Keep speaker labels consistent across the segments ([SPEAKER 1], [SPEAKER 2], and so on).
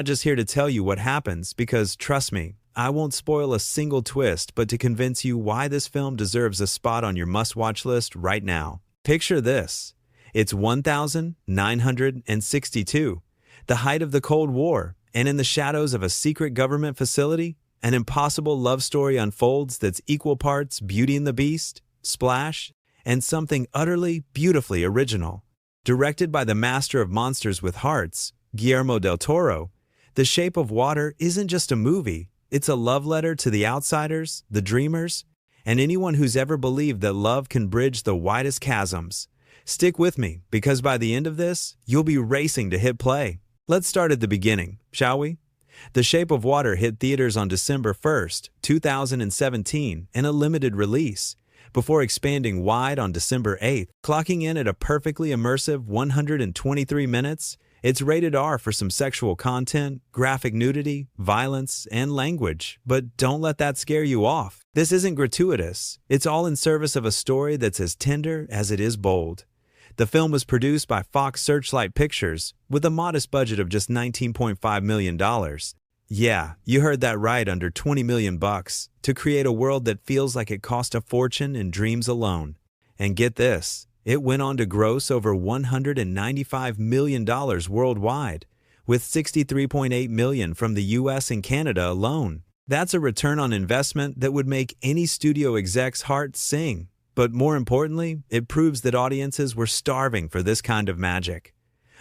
[SPEAKER 1] not just here to tell you what happens because, trust me, I won't spoil a single twist, but to convince you why this film deserves a spot on your must-watch list right now. Picture this. It's 1962, the height of the Cold War, and in the shadows of a secret government facility, an impossible love story unfolds that's equal parts Beauty and the Beast, Splash, and something utterly, beautifully original. Directed by the master of monsters with hearts, Guillermo del Toro, The Shape of Water isn't just a movie, it's a love letter to the outsiders, the dreamers, and anyone who's ever believed that love can bridge the widest chasms. Stick with me, because by the end of this, you'll be racing to hit play. Let's start at the beginning, shall we? The Shape of Water hit theaters on December 1st, 2017 in a limited release, before expanding wide on December 8th, clocking in at a perfectly immersive 123 minutes. It's rated R for some sexual content, graphic nudity, violence, and language, but don't let that scare you off. This isn't gratuitous. It's all in service of a story that's as tender as it is bold. The film was produced by Fox Searchlight Pictures with a modest budget of just $19.5 million. Yeah, you heard that right, under $20 million bucks, to create a world that feels like it cost a fortune in dreams alone. And get this, it went on to gross over $195 million worldwide, with $63.8 million from the US and Canada alone. That's a return on investment that would make any studio exec's heart sing. But more importantly, it proves that audiences were starving for this kind of magic.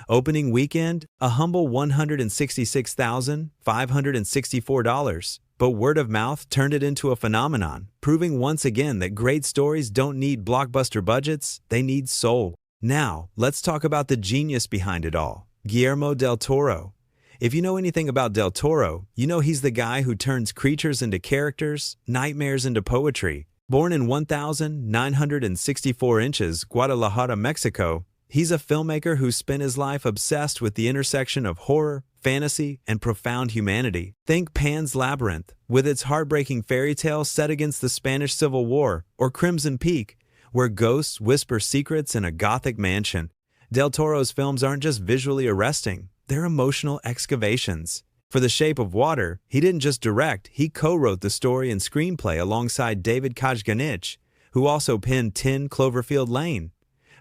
[SPEAKER 1] Opening weekend, a humble $166,564, but word of mouth turned it into a phenomenon, proving once again that great stories don't need blockbuster budgets, they need soul. Now, let's talk about the genius behind it all, Guillermo del Toro. If you know anything about del Toro, you know he's the guy who turns creatures into characters, nightmares into poetry. Born in 1,964 inches, Guadalajara, Mexico, he's a filmmaker who spent his life obsessed with the intersection of horror, fantasy, and profound humanity. Think Pan's Labyrinth, with its heartbreaking fairy tale set against the Spanish Civil War, or Crimson Peak, where ghosts whisper secrets in a Gothic mansion. Del Toro's films aren't just visually arresting, they're emotional excavations. For The Shape of Water, he didn't just direct, he co-wrote the story and screenplay alongside David Kajganich, who also penned 10 Cloverfield Lane.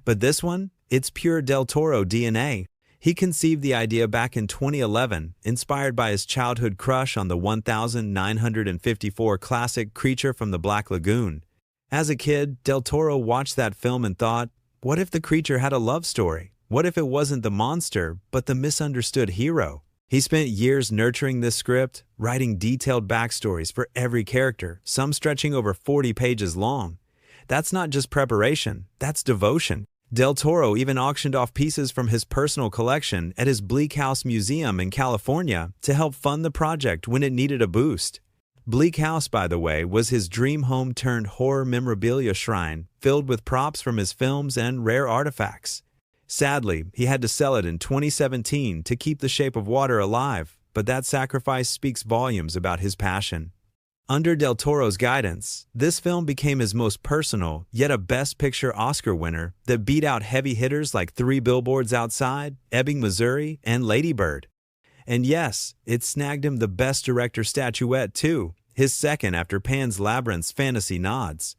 [SPEAKER 1] But this one, it's pure Del Toro DNA. He conceived the idea back in 2011, inspired by his childhood crush on the 1954 classic Creature from the Black Lagoon. As a kid, Del Toro watched that film and thought, what if the creature had a love story? What if it wasn't the monster, but the misunderstood hero? He spent years nurturing this script, writing detailed backstories for every character, some stretching over 40 pages long. That's not just preparation, that's devotion. Del Toro even auctioned off pieces from his personal collection at his Bleak House Museum in California to help fund the project when it needed a boost. Bleak House, by the way, was his dream home turned horror memorabilia shrine, filled with props from his films and rare artifacts. Sadly, he had to sell it in 2017 to keep The Shape of Water alive, but that sacrifice speaks volumes about his passion. Under Del Toro's guidance, this film became his most personal, yet a Best Picture Oscar winner that beat out heavy hitters like Three Billboards Outside, Ebbing, Missouri, and Lady Bird. And yes, it snagged him the Best Director statuette too, his second after Pan's Labyrinth's fantasy nods.